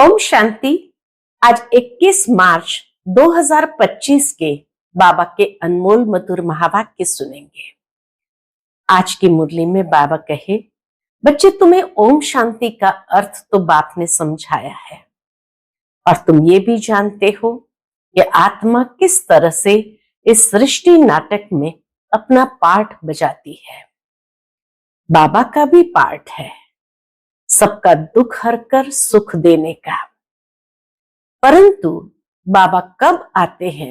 ओम शांति। आज 21 मार्च 2025 के बाबा के अनमोल मधुर महावाक्य सुनेंगे। आज की मुरली में बाबा कहे, बच्चे तुम्हें ओम शांति का अर्थ तो बाप ने समझाया है और तुम ये भी जानते हो कि आत्मा किस तरह से इस सृष्टि नाटक में अपना पार्ट बजाती है। बाबा का भी पार्ट है सबका दुख हरकर सुख देने का, परंतु बाबा कब आते हैं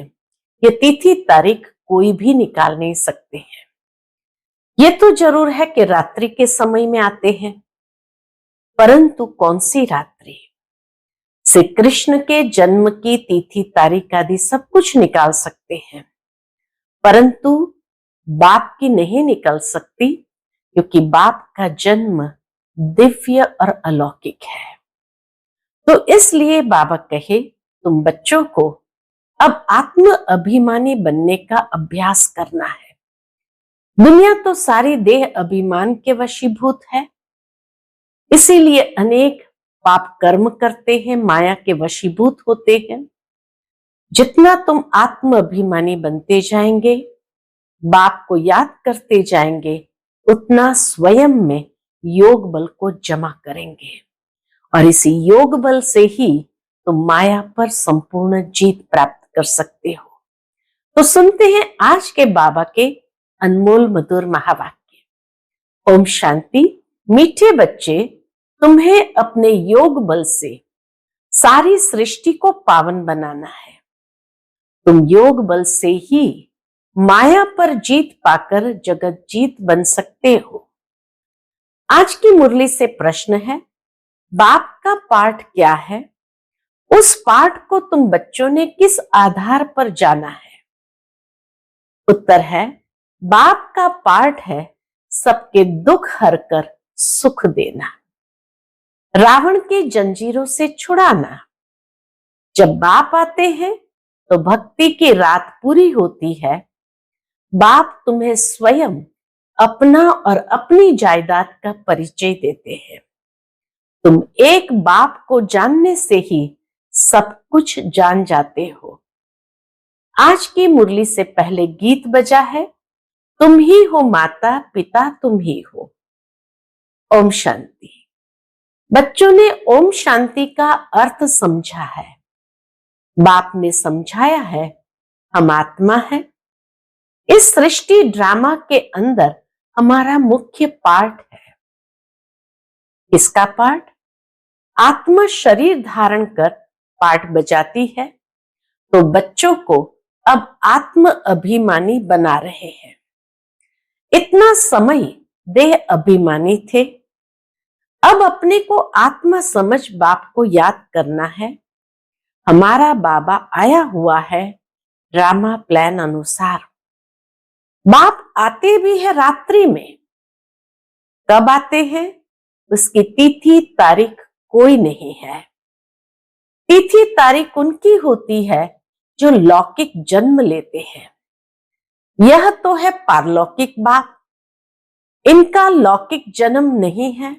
ये तिथि तारीख कोई भी निकाल नहीं सकते हैं। ये तो जरूर है कि रात्रि के समय में आते हैं, परंतु कौन सी रात्रि? श्री कृष्ण के जन्म की तिथि तारीख आदि सब कुछ निकाल सकते हैं, परंतु बाप की नहीं निकल सकती, क्योंकि बाप का जन्म दिव्य और अलौकिक है। तो इसलिए बाबा कहे, तुम बच्चों को अब आत्म अभिमानी बनने का अभ्यास करना है। दुनिया तो सारी देह अभिमान के वशीभूत है, इसीलिए अनेक पाप कर्म करते हैं, माया के वशीभूत होते हैं। जितना तुम आत्म अभिमानी बनते जाएंगे, बाप को याद करते जाएंगे, उतना स्वयं में योग बल को जमा करेंगे और इसी योग बल से ही तुम माया पर संपूर्ण जीत प्राप्त कर सकते हो। तो सुनते हैं आज के बाबा के अनमोल मधुर महावाक्य। ओम शांति। मीठे बच्चे, तुम्हें अपने योग बल से सारी सृष्टि को पावन बनाना है। तुम योग बल से ही माया पर जीत पाकर जगत जीत बन सकते हो। आज की मुरली से प्रश्न है, बाप का पाठ क्या है? उस पाठ को तुम बच्चों ने किस आधार पर जाना है? उत्तर है, बाप का पाठ है सबके दुख हरकर सुख देना, रावण की जंजीरों से छुड़ाना। जब बाप आते हैं तो भक्ति की रात पूरी होती है। बाप तुम्हें स्वयं अपना और अपनी जायदाद का परिचय देते हैं। तुम एक बाप को जानने से ही सब कुछ जान जाते हो। आज की मुरली से पहले गीत बजा है, तुम ही हो माता पिता तुम ही हो। ओम शांति। बच्चों ने ओम शांति का अर्थ समझा है। बाप ने समझाया है, हम आत्मा है। इस सृष्टि ड्रामा के अंदर हमारा मुख्य पार्ट है। किसका पार्ट? आत्मा शरीर धारण कर पार्ट बजाती है। तो बच्चों को अब आत्म अभिमानी बना रहे हैं। इतना समय देह अभिमानी थे, अब अपने को आत्मा समझ बाप को याद करना है। हमारा बाबा आया हुआ है ड्रामा प्लान अनुसार। बाप आते भी है रात्रि में। कब आते हैं उसकी तिथि तारीख कोई नहीं है। तिथि तारीख उनकी होती है जो लौकिक जन्म लेते हैं। यह तो है पारलौकिक बाप, इनका लौकिक जन्म नहीं है।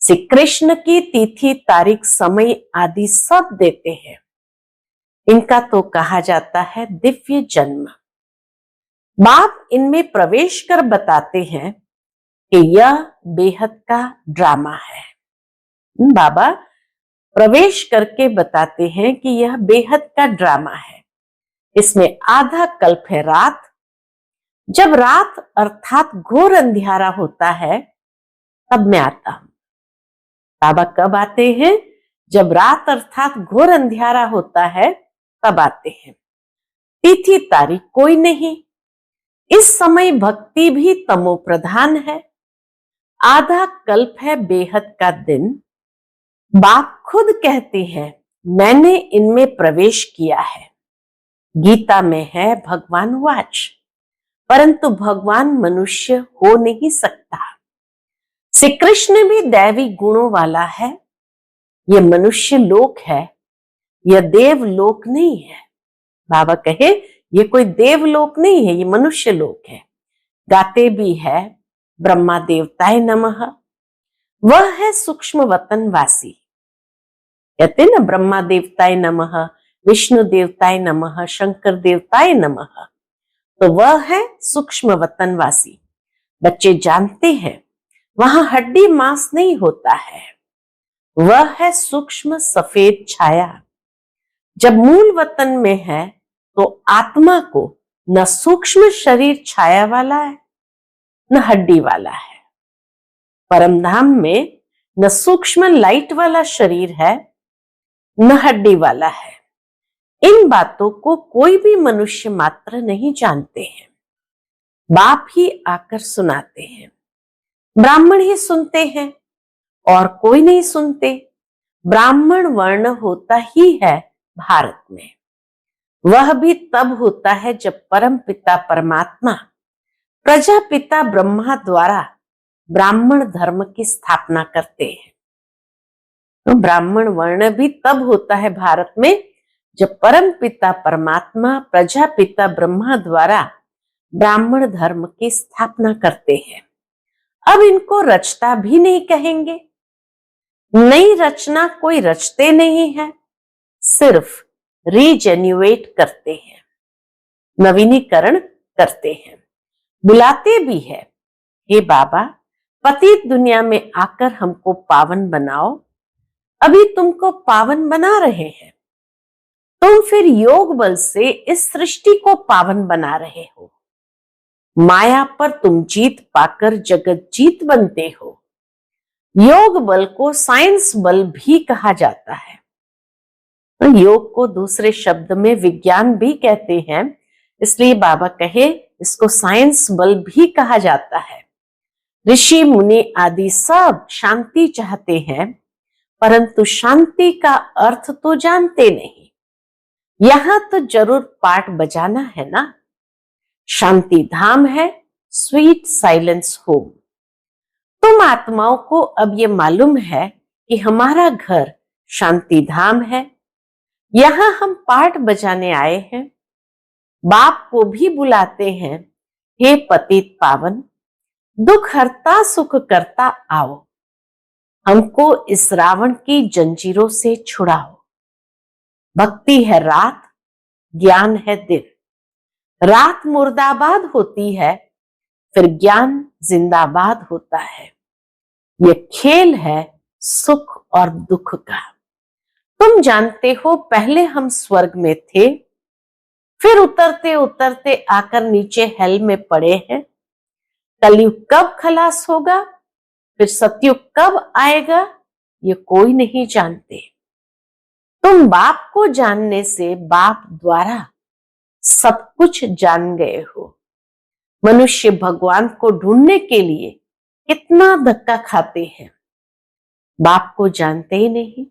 श्री कृष्ण की तिथि तारीख समय आदि सब देते हैं। इनका तो कहा जाता है दिव्य जन्म। बाप इनमें प्रवेश कर बताते हैं कि यह बेहद का ड्रामा है। बाबा प्रवेश करके बताते हैं कि यह बेहद का ड्रामा है। इसमें आधा कल्प है रात। जब रात अर्थात घोर अंधियारा होता है तब मैं आता हूं। बाबा कब आते हैं? जब रात अर्थात घोर अंधियारा होता है तब आते हैं। तिथि तारीख कोई नहीं। इस समय भक्ति भी तमो प्रधान है। आधा कल्प है बेहद का दिन। बाप खुद कहते हैं, मैंने इनमें प्रवेश किया है। गीता में है भगवान वाच, परंतु भगवान मनुष्य हो नहीं सकता। श्री कृष्ण भी दैवी गुणों वाला है। यह मनुष्य लोक है, यह देव लोक नहीं है। बाबा कहे, ये कोई देवलोक नहीं है, ये मनुष्य लोक है। गाते भी है ब्रह्मा देवताय नमः। वह है सूक्ष्म वतन वासी। कहते हैं ना, ब्रह्मा देवताय नमः, विष्णु देवताय नमः, शंकर देवताय नमः। तो वह है सूक्ष्म वतनवासी। बच्चे जानते हैं वहां हड्डी मांस नहीं होता है, वह है सूक्ष्म सफेद छाया। जब मूल वतन में है तो आत्मा को न सूक्ष्म शरीर छाया वाला है न हड्डी वाला है। परमधाम में न सूक्ष्म लाइट वाला शरीर है न हड्डी वाला है। इन बातों को कोई भी मनुष्य मात्र नहीं जानते हैं, बाप ही आकर सुनाते हैं। ब्राह्मण ही सुनते हैं और कोई नहीं सुनते। ब्राह्मण वर्ण होता ही है भारत में, वह भी तब होता है जब परम पिता परमात्मा प्रजापिता ब्रह्मा द्वारा ब्राह्मण धर्म की स्थापना करते हैं। तो ब्राह्मण वर्ण भी तब होता है भारत में जब परम पिता परमात्मा प्रजापिता ब्रह्मा द्वारा ब्राह्मण धर्म की स्थापना करते हैं। अब इनको रचता भी नहीं कहेंगे, नई रचना कोई रचते नहीं है, सिर्फ रीजेन्युएट करते हैं, नवीनीकरण करते हैं। बुलाते भी है, हे बाबा पतित दुनिया में आकर हमको पावन बनाओ। अभी तुमको पावन बना रहे हैं, तुम फिर योग बल से इस सृष्टि को पावन बना रहे हो। माया पर तुम जीत पाकर जगत जीत बनते हो। योग बल को साइंस बल भी कहा जाता है। तो योग को दूसरे शब्द में विज्ञान भी कहते हैं, इसलिए बाबा कहे इसको साइंस बल भी कहा जाता है। ऋषि मुनि आदि सब शांति चाहते हैं, परंतु शांति का अर्थ तो जानते नहीं। यहां तो जरूर पाठ बजाना है ना। शांति धाम है, स्वीट साइलेंस होम। तुम आत्माओं को अब ये मालूम है कि हमारा घर शांति धाम है, यहां हम पाठ बजाने आए हैं। बाप को भी बुलाते हैं, हे पतित पावन दुख हरता सुख करता आओ, हमको इस रावण की जंजीरों से छुड़ाओ। भक्ति है रात, ज्ञान है दिन। रात मुर्दाबाद होती है, फिर ज्ञान जिंदाबाद होता है। ये खेल है सुख और दुख का। तुम जानते हो पहले हम स्वर्ग में थे, फिर उतरते उतरते आकर नीचे हेल में पड़े हैं। कलयुग कब खलास होगा, फिर सतयुग कब आएगा, ये कोई नहीं जानते। तुम बाप को जानने से बाप द्वारा सब कुछ जान गए हो। मनुष्य भगवान को ढूंढने के लिए कितना धक्का खाते हैं, बाप को जानते ही नहीं।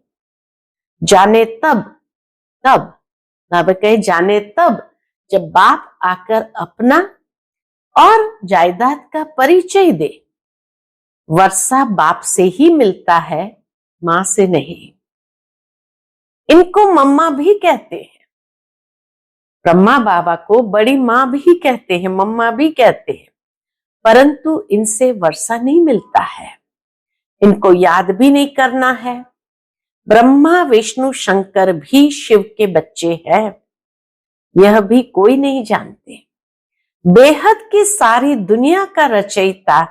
जाने तब बाबा कहे जाने तब जब बाप आकर अपना और जायदाद का परिचय दे। वर्षा बाप से ही मिलता है, मां से नहीं। इनको मम्मा भी कहते हैं, ब्रह्मा बाबा को बड़ी मां भी कहते हैं, मम्मा भी कहते हैं, परंतु इनसे वर्षा नहीं मिलता है। इनको याद भी नहीं करना है। ब्रह्मा विष्णु शंकर भी शिव के बच्चे हैं, यह भी कोई नहीं जानते। बेहद की सारी दुनिया का रचयिता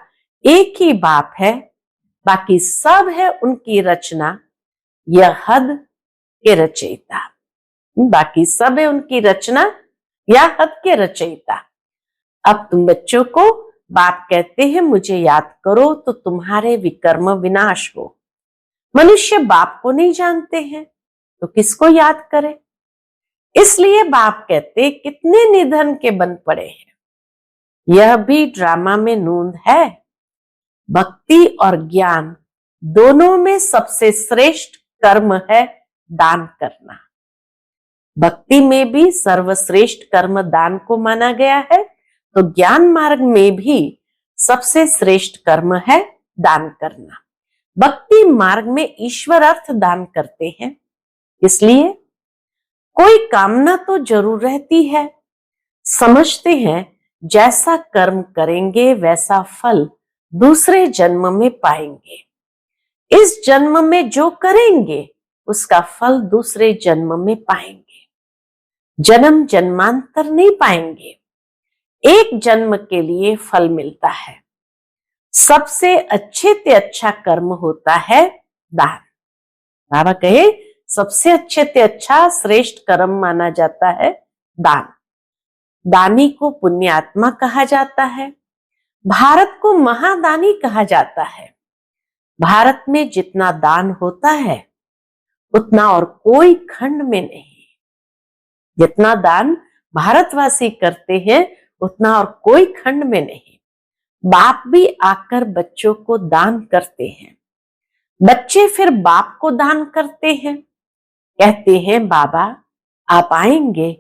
एक ही बाप है, बाकी सब है उनकी रचना। यह हद के रचयिता, बाकी सब है उनकी रचना या हद के रचयिता। अब तुम बच्चों को बाप कहते हैं मुझे याद करो तो तुम्हारे विकर्म विनाश हो। मनुष्य बाप को नहीं जानते हैं तो किसको याद करे। इसलिए बाप कहते कितने निधन के बन पड़े हैं। यह भी ड्रामा में नूंद है। भक्ति और ज्ञान दोनों में सबसे श्रेष्ठ कर्म है दान करना। भक्ति में भी सर्वश्रेष्ठ कर्म दान को माना गया है, तो ज्ञान मार्ग में भी सबसे श्रेष्ठ कर्म है दान करना। भक्ति मार्ग में ईश्वर अर्थ दान करते हैं, इसलिए कोई कामना तो जरूर रहती है। समझते हैं जैसा कर्म करेंगे वैसा फल दूसरे जन्म में पाएंगे। इस जन्म में जो करेंगे उसका फल दूसरे जन्म में पाएंगे, जन्म जन्मांतर नहीं पाएंगे। एक जन्म के लिए फल मिलता है। सबसे अच्छे से अच्छा कर्म होता है दान। बाबा कहे सबसे अच्छे से अच्छा श्रेष्ठ कर्म माना जाता है दान। दानी को पुण्यात्मा कहा जाता है। भारत को महादानी कहा जाता है। भारत में जितना दान होता है उतना और कोई खंड में नहीं। जितना दान भारतवासी करते हैं उतना और कोई खंड में नहीं। बाप भी आकर बच्चों को दान करते हैं, बच्चे फिर बाप को दान करते हैं। कहते हैं बाबा आप आएंगे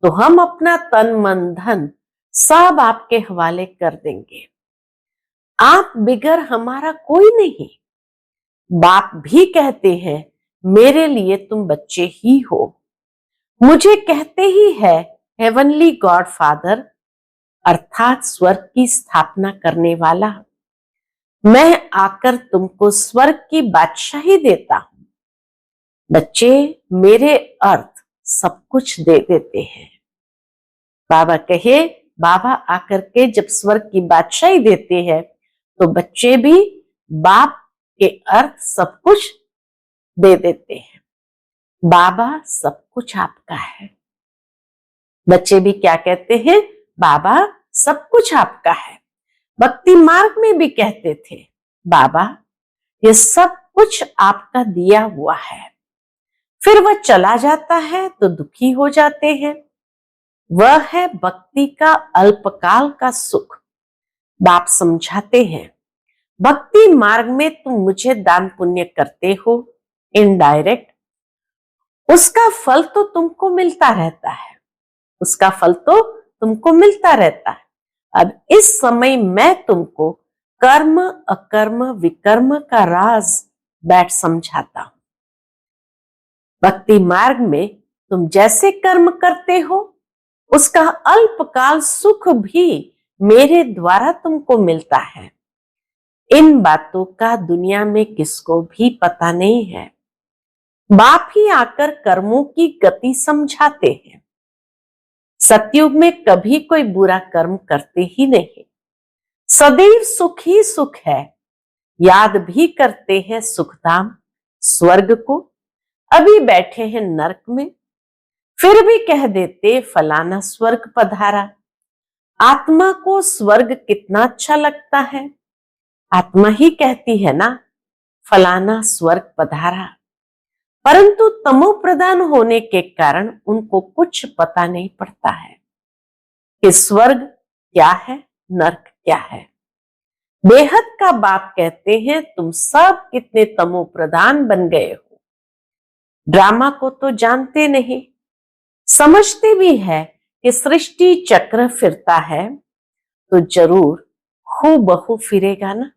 तो हम अपना तन मन धन सब आपके हवाले कर देंगे, आप बिगर हमारा कोई नहीं। बाप भी कहते हैं मेरे लिए तुम बच्चे ही हो। मुझे कहते ही है हेवनली गॉड फादर, अर्थात स्वर्ग की स्थापना करने वाला। मैं आकर तुमको स्वर्ग की बादशाही देता हूं। बच्चे मेरे अर्थ सब कुछ दे देते हैं। बाबा कहे बाबा आकर के जब स्वर्ग की बादशाही देते हैं तो बच्चे भी बाप के अर्थ सब कुछ दे देते हैं। बाबा सब कुछ आपका है। बच्चे भी क्या कहते हैं, बाबा सब कुछ आपका है। भक्ति मार्ग में भी कहते थे बाबा ये सब कुछ आपका दिया हुआ है। फिर वह चला जाता है तो दुखी हो जाते हैं। वह है भक्ति का अल्पकाल का सुख। बाप समझाते हैं भक्ति मार्ग में तुम मुझे दान पुण्य करते हो इनडायरेक्ट, उसका फल तो तुमको मिलता रहता है, उसका फल तो तुमको मिलता रहता है। अब इस समय मैं तुमको कर्म अकर्म विकर्म का राज बैठ समझाता हूं। भक्ति मार्ग में तुम जैसे कर्म करते हो उसका अल्पकाल सुख भी मेरे द्वारा तुमको मिलता है। इन बातों का दुनिया में किसको भी पता नहीं है। बाप ही आकर कर्मों की गति समझाते हैं। सतयुग में कभी कोई बुरा कर्म करते ही नहीं, सदैव सुख ही सुख है। याद भी करते हैं सुखधाम स्वर्ग को, अभी बैठे हैं नरक में, फिर भी कह देते फलाना स्वर्ग पधारा। आत्मा को स्वर्ग कितना अच्छा लगता है, आत्मा ही कहती है ना फलाना स्वर्ग पधारा, परंतु तमो प्रधान होने के कारण उनको कुछ पता नहीं पड़ता है कि स्वर्ग क्या है, नरक क्या है। बेहद का बाप कहते हैं तुम सब कितने तमो प्रधान बन गए हो। ड्रामा को तो जानते नहीं, समझते भी है कि सृष्टि चक्र फिरता है तो जरूर हूबहू फिरेगा ना।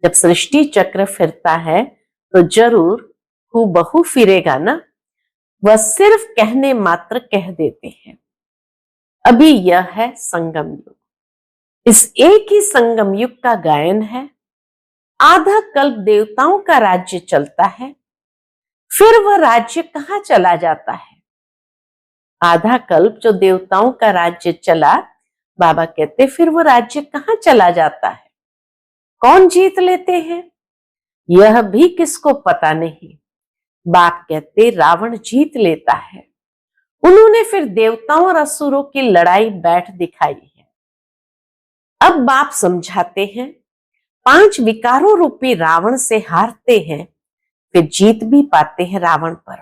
जब सृष्टि चक्र फिरता है तो जरूर हूबहू फिरेगा ना। वह सिर्फ कहने मात्र कह देते हैं। अभी यह है संगम युग। इस एक ही संगम युग का गायन है। आधा कल्प देवताओं का राज्य चलता है, फिर वह राज्य कहां चला जाता है। आधा कल्प जो देवताओं का राज्य चला, बाबा कहते फिर वो राज्य कहां चला जाता है, कौन जीत लेते हैं, यह भी किसको पता नहीं। बाप कहते रावण जीत लेता है। उन्होंने फिर देवताओं और असुरों की लड़ाई बैठ दिखाई है। अब बाप समझाते हैं 5 विकारों रूपी रावण से हारते हैं, फिर जीत भी पाते हैं रावण पर।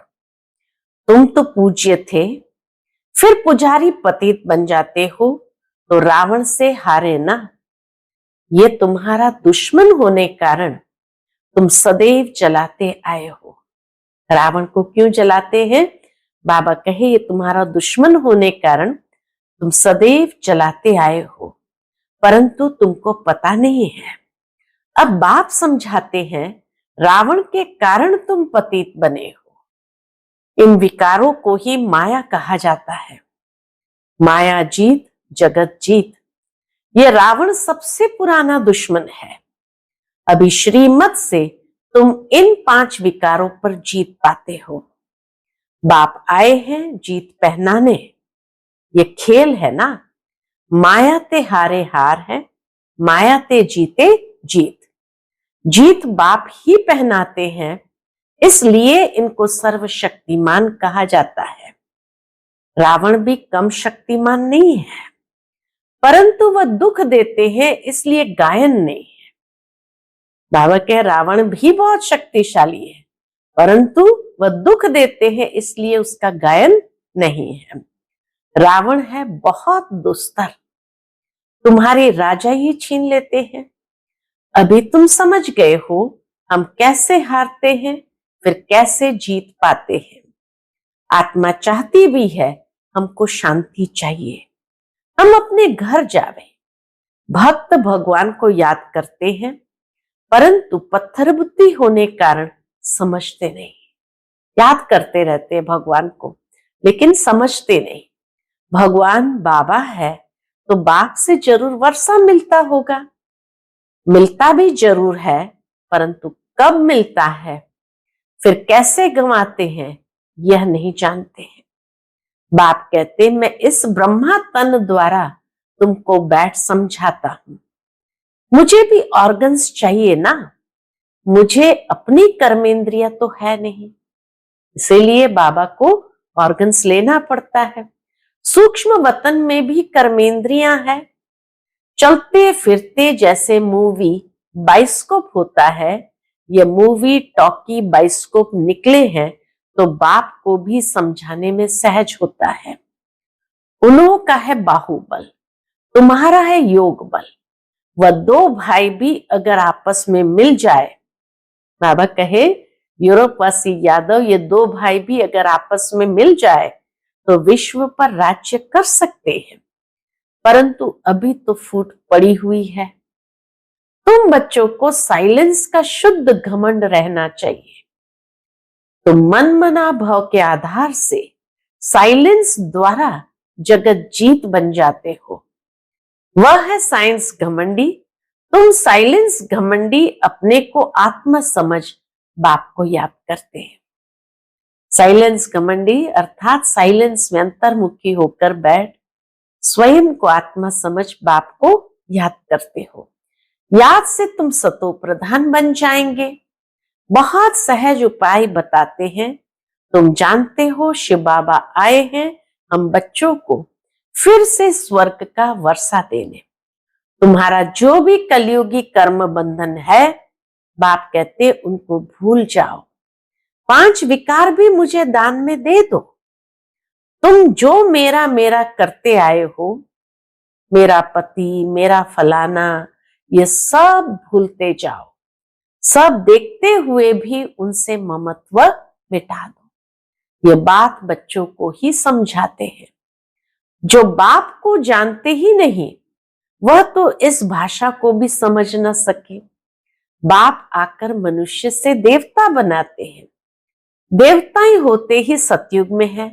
तुम तो पूज्य थे, फिर पुजारी पतित बन जाते हो तो रावण से हारे ना। ये तुम्हारा दुश्मन होने कारण तुम सदैव जलाते आए हो। रावण को क्यों जलाते हैं, बाबा कहे ये तुम्हारा दुश्मन होने कारण तुम सदैव जलाते आए हो, परंतु तुमको पता नहीं है। अब बाप समझाते हैं रावण के कारण तुम पतित बने हो। इन विकारों को ही माया कहा जाता है। माया जीत जगत जीत, ये रावण सबसे पुराना दुश्मन है। अभी श्रीमत से तुम इन 5 विकारों पर जीत पाते हो। बाप आए हैं जीत पहनाने, ये खेल है ना। माया ते हारे हार है, माया ते जीते जीत। जीत बाप ही पहनाते हैं, इसलिए इनको सर्वशक्तिमान कहा जाता है। रावण भी कम शक्तिमान नहीं है, परंतु वह दुख देते हैं, इसलिए गायन नहीं है। बाबा कह रावण भी बहुत शक्तिशाली है, परंतु वह दुख देते हैं, इसलिए उसका गायन नहीं है। रावण है बहुत दुस्तर, तुम्हारे राजा ही छीन लेते हैं। अभी तुम समझ गए हो हम कैसे हारते हैं, फिर कैसे जीत पाते हैं। आत्मा चाहती भी है, हमको शांति चाहिए, हम अपने घर जावे। भक्त भगवान को याद करते हैं, परंतु पत्थर बुद्धि होने कारण समझते नहीं। याद करते रहते हैं भगवान को, लेकिन समझते नहीं। भगवान बाबा है तो बाप से जरूर वर्षा मिलता होगा, मिलता भी जरूर है, परंतु कब मिलता है, फिर कैसे गंवाते हैं, यह नहीं जानते हैं। बाप कहते मैं इस ब्रह्मा तन द्वारा तुमको बैठ समझाता हूं। मुझे भी ऑर्गन्स चाहिए ना, मुझे अपनी कर्मेंद्रिया तो है नहीं, इसीलिए बाबा को ऑर्गन्स लेना पड़ता है। सूक्ष्म वतन में भी कर्मेंद्रियां है, चलते फिरते जैसे मूवी बाइस्कोप होता है, ये मूवी टॉकी बाइस्कोप निकले हैं, तो बाप को भी समझाने में सहज होता है। उन्हों का है बाहुबल, तुम्हारा है योग बल। वह 2 भाई भी अगर आपस में मिल जाए, बाबा कहे यूरोपवासी यादव, ये 2 भाई भी अगर आपस में मिल जाए तो विश्व पर राज्य कर सकते हैं, परंतु अभी तो फूट पड़ी हुई है। तुम बच्चों को साइलेंस का शुद्ध घमंड रहना चाहिए। तुम मन मना भाव के आधार से साइलेंस द्वारा जगत जीत बन जाते हो। वह है साइंस घमंडी, तुम साइलेंस घमंडी अपने को आत्मा समझ बाप को याद करते हैं। साइलेंस घमंडी अर्थात साइलेंस में अंतर्मुखी होकर बैठ स्वयं को आत्मा समझ बाप को याद करते हो। याद से तुम सतो प्रधान बन जाएंगे। बहुत सहज उपाय बताते हैं। तुम जानते हो शिव बाबा आए हैं हम बच्चों को फिर से स्वर्ग का वर्षा देने। तुम्हारा जो भी कलयुगी कर्म बंधन है, बाप कहते उनको भूल जाओ। 5 विकार भी मुझे दान में दे दो। तुम जो मेरा मेरा करते आए हो, मेरा पति, मेरा फलाना, ये सब भूलते जाओ। सब देखते हुए भी उनसे ममत्व मिटा दो। ये बात बच्चों को ही समझाते हैं। जो बाप को जानते ही नहीं, वह तो इस भाषा को भी समझ न सके। बाप आकर मनुष्य से देवता बनाते हैं। देवताएं होते ही सतयुग में है,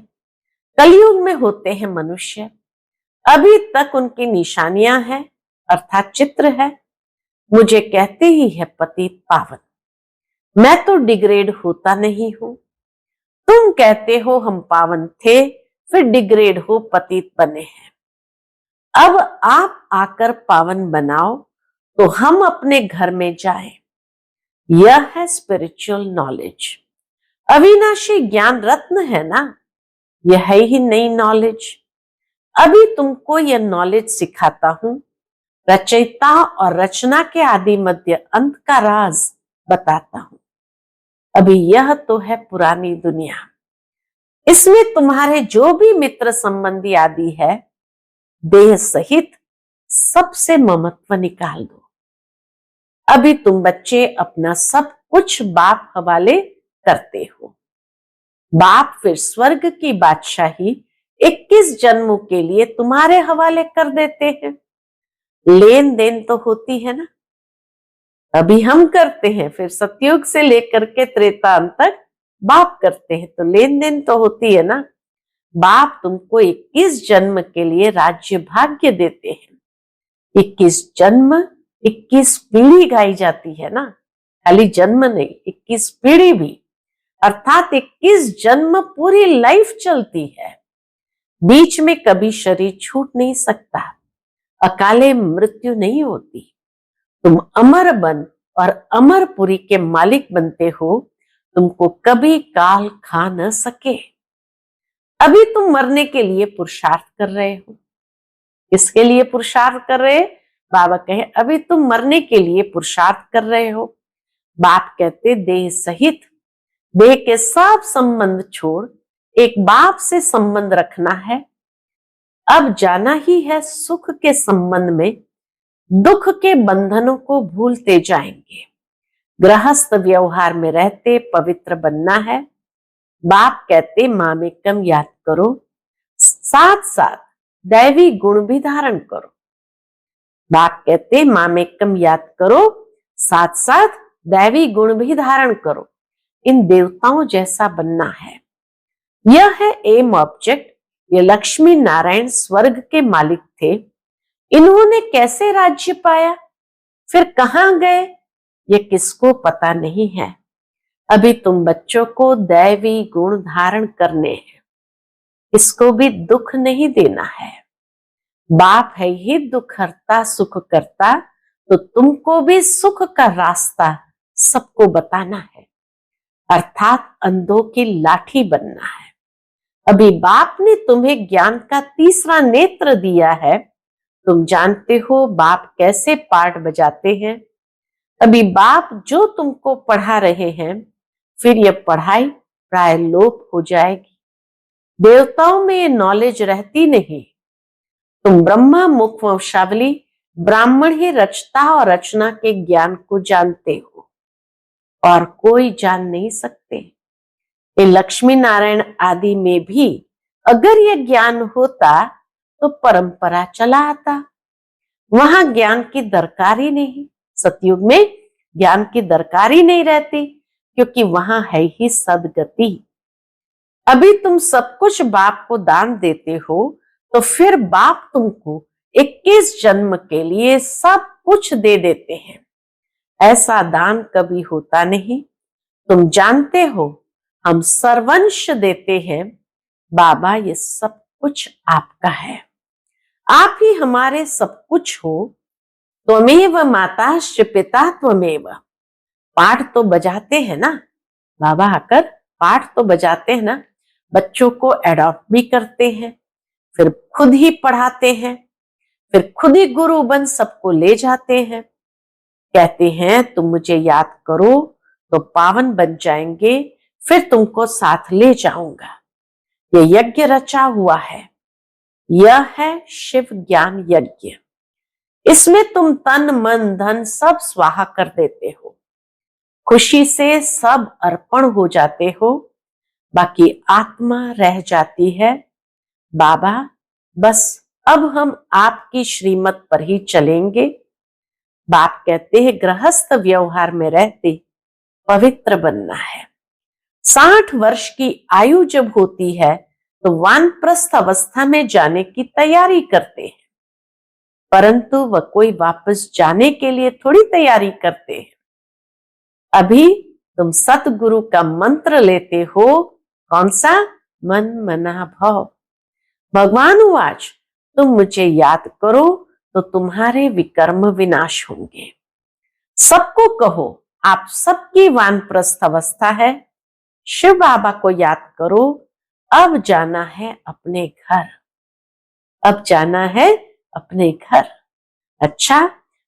कलयुग में होते हैं मनुष्य। अभी तक उनकी निशानियां हैं, अर्थात चित्र है। मुझे कहते ही है पतित पावन। मैं तो डिग्रेड होता नहीं हूं। तुम कहते हो हम पावन थे, फिर डिग्रेड हो पतित बने हैं। अब आप आकर पावन बनाओ तो हम अपने घर में जाएं। यह है स्पिरिचुअल नॉलेज। अविनाशी ज्ञान रत्न है ना, यह है ही नई नॉलेज। अभी तुमको यह नॉलेज सिखाता हूं। रचयिता और रचना के आदि मध्य अंत का राज बताता हूं। अभी यह तो है पुरानी दुनिया, इसमें तुम्हारे जो भी मित्र संबंधी आदि है, देह सहित सबसे ममत्व निकाल दो। अभी तुम बच्चे अपना सब कुछ बाप हवाले करते हो। बाप फिर स्वर्ग की बादशाही 21 जन्मों के लिए तुम्हारे हवाले कर देते हैं। लेन देन तो होती है ना, अभी हम करते हैं, फिर सतयुग से लेकर के त्रेतायुग तक बाप करते हैं, तो लेन देन तो होती है ना। बाप तुमको 21 जन्म के लिए राज्य भाग्य देते हैं। 21 जन्म 21 पीढ़ी गाई जाती है ना, खाली जन्म नहीं, 21 पीढ़ी भी, अर्थात 21 जन्म पूरी लाइफ चलती है। बीच में कभी शरीर छूट नहीं सकता, अकाले मृत्यु नहीं होती। तुम अमर बन और अमरपुरी के मालिक बनते हो, तुमको कभी काल खा न सके। अभी तुम मरने के लिए पुरुषार्थ कर रहे हो। किसके लिए पुरुषार्थ कर रहे? बाबा कहे अभी तुम मरने के लिए पुरुषार्थ कर रहे हो। बाप कहते देह सहित, देह के सब संबंध छोड़ एक बाप से संबंध रखना है। अब जाना ही है सुख के संबंध में, दुख के बंधनों को भूलते जाएंगे। गृहस्थ व्यवहार में रहते पवित्र बनना है। बाप कहते मामेकम याद करो, साथ साथ दैवी गुण भी धारण करो। बाप कहते मामेकम याद करो, साथ साथ दैवी गुण भी धारण करो। इन देवताओं जैसा बनना है। यह है एम ऑब्जेक्ट। ये लक्ष्मी नारायण स्वर्ग के मालिक थे। इन्होंने कैसे राज्य पाया, फिर कहां गए, ये किसको पता नहीं है। अभी तुम बच्चों को दैवी गुण धारण करने हैं, इसको भी दुख नहीं देना है। बाप है ही दुख हरता सुख करता, तो तुमको भी सुख का रास्ता सबको बताना है, अर्थात अंधों की लाठी बनना है। अभी बाप ने तुम्हें ज्ञान का तीसरा नेत्र दिया है। तुम जानते हो बाप कैसे पाठ बजाते हैं। अभी बाप जो तुमको पढ़ा रहे हैं, फिर यह पढ़ाई प्राय लोप हो जाएगी। देवताओं में ये नॉलेज रहती नहीं। तुम ब्रह्मा मुख वंशावली ब्राह्मण ही रचता और रचना के ज्ञान को जानते हो, और कोई जान नहीं सकते। ये लक्ष्मी नारायण आदि में भी अगर यह ज्ञान होता तो परंपरा चला आता। वहां ज्ञान की दरकार ही नहीं। सतयुग में ज्ञान की दरकार ही नहीं रहती, क्योंकि वहां है ही सदगति। अभी तुम सब कुछ बाप को दान देते हो, तो फिर बाप तुमको 21 जन्म के लिए सब कुछ दे देते हैं। ऐसा दान कभी होता नहीं। तुम जानते हो हम सर्वंश देते हैं। बाबा ये सब कुछ आपका है, आप ही हमारे सब कुछ हो। त्वमेव माताश्च पिता त्वमेव। पाठ तो बजाते हैं ना बाबा, आकर पाठ तो बजाते हैं ना। बच्चों को एडॉप्ट भी करते हैं, फिर खुद ही पढ़ाते हैं, फिर खुद ही गुरु बन सबको ले जाते हैं। कहते हैं तुम मुझे याद करो तो पावन बन जाएंगे, फिर तुमको साथ ले जाऊंगा। यह यज्ञ रचा हुआ है। यह है शिव ज्ञान यज्ञ। इसमें तुम तन मन धन सब स्वाहा कर देते हो, खुशी से सब अर्पण हो जाते हो, बाकी आत्मा रह जाती है। बाबा बस अब हम आपकी श्रीमत पर ही चलेंगे। बाप कहते हैं गृहस्थ व्यवहार में रहते पवित्र बनना है। 60 वर्ष की आयु जब होती है तो वानप्रस्थ अवस्था में जाने की तैयारी करते हैं, परंतु वह कोई वापस जाने के लिए थोड़ी तैयारी करते हैं। अभी तुम सतगुरु का मंत्र लेते हो, कौन सा? मन मना भव। भगवान आज तुम मुझे याद करो तो तुम्हारे विकर्म विनाश होंगे। सबको कहो आप सबकी वानप्रस्थ अवस्था है। शिव बाबा को याद करो, अब जाना है अपने घर, अब जाना है अपने घर। अच्छा,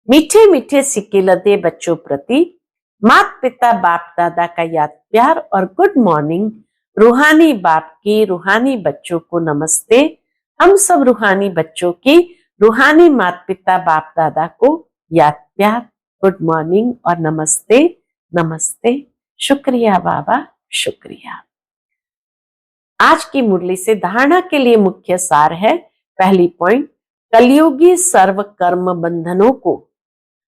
मीठे मीठे सिक्के लदे बच्चों प्रति माता पिता बाप दादा का याद प्यार और गुड मॉर्निंग। रूहानी बाप की रूहानी बच्चों को नमस्ते। हम सब रूहानी बच्चों की रूहानी माता पिता बाप दादा को याद प्यार, गुड मॉर्निंग और नमस्ते नमस्ते। शुक्रिया बाबा, शुक्रिया। आज की मुरली से धारणा के लिए मुख्य सार है। पहली पॉइंट, कलयुगी सर्व कर्म बंधनों को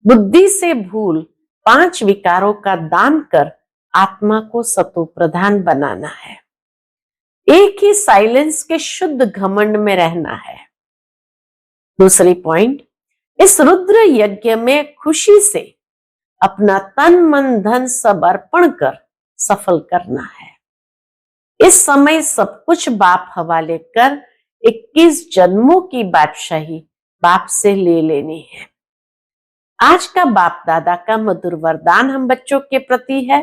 बुद्धि से भूल 5 विकारों का दान कर आत्मा को सतो प्रधान बनाना है। एक ही साइलेंस के शुद्ध घमंड में रहना है। दूसरी पॉइंट, इस रुद्र यज्ञ में खुशी से अपना तन मन धन सब अर्पण कर सफल करना है। इस समय सब कुछ बाप हवाले कर 21 जन्मों की बादशाही बाप से ले लेनी है। आज का बाप दादा का मधुर वरदान हम बच्चों के प्रति है,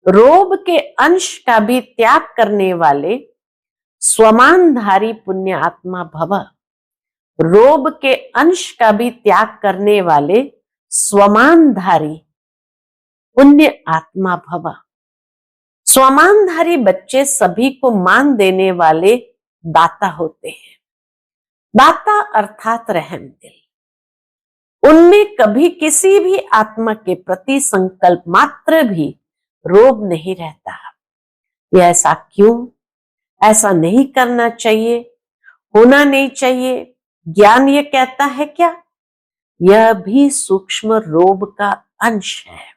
रोब के अंश का भी त्याग करने वाले स्वमानधारी पुण्य आत्मा भव। रोब के अंश का भी त्याग करने वाले स्वमानधारी पुण्य आत्मा भव। स्वमानधारी बच्चे सभी को मान देने वाले दाता होते हैं। दाता अर्थात रहम दिल। उनमें कभी किसी भी आत्मा के प्रति संकल्प मात्र भी रोब नहीं रहता। यह ऐसा क्यों? ऐसा नहीं करना चाहिए, होना नहीं चाहिए, ज्ञान ये कहता है क्या? यह भी सूक्ष्म रोब का अंश है।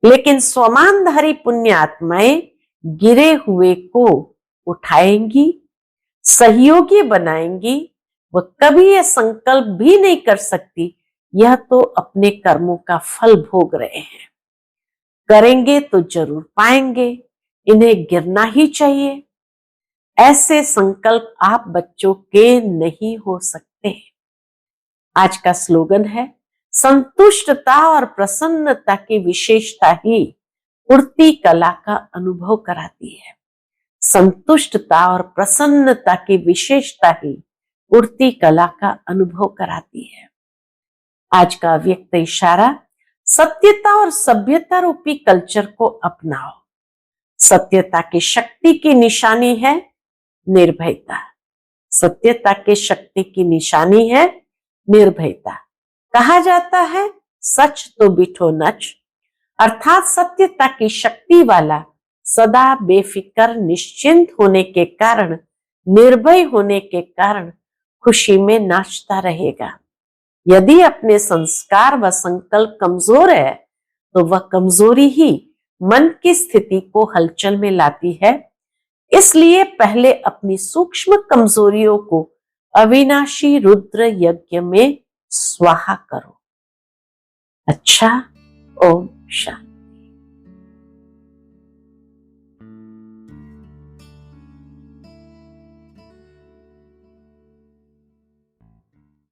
लेकिन स्वमानधारी पुण्य आत्माएं गिरे हुए को उठाएंगी, सहयोगी बनाएंगी। वह कभी यह संकल्प भी नहीं कर सकती यह तो अपने कर्मों का फल भोग रहे हैं, करेंगे तो जरूर पाएंगे, इन्हें गिरना ही चाहिए। ऐसे संकल्प आप बच्चों के नहीं हो सकते। आज का स्लोगन है, संतुष्टता और प्रसन्नता की विशेषता ही उड़ती कला का अनुभव कराती है। संतुष्टता और प्रसन्नता की विशेषता ही उड़ती कला का अनुभव कराती है। आज का व्यक्त इशारा, सत्यता और सभ्यता रूपी कल्चर को अपनाओ। सत्यता की शक्ति की निशानी है निर्भयता। सत्यता की शक्ति की निशानी है निर्भयता। कहा जाता है सच तो बिठो नच, अर्थात सत्यता की शक्ति वाला सदा बेफिक्र निश्चिंत होने के कारण, निर्भय होने के कारण खुशी में नाचता रहेगा। यदि अपने संस्कार व संकल्प कमजोर है तो वह कमजोरी ही मन की स्थिति को हलचल में लाती है। इसलिए पहले अपनी सूक्ष्म कमजोरियों को अविनाशी रुद्र यज्ञ में स्वाहा करो। अच्छा, ओम शांति।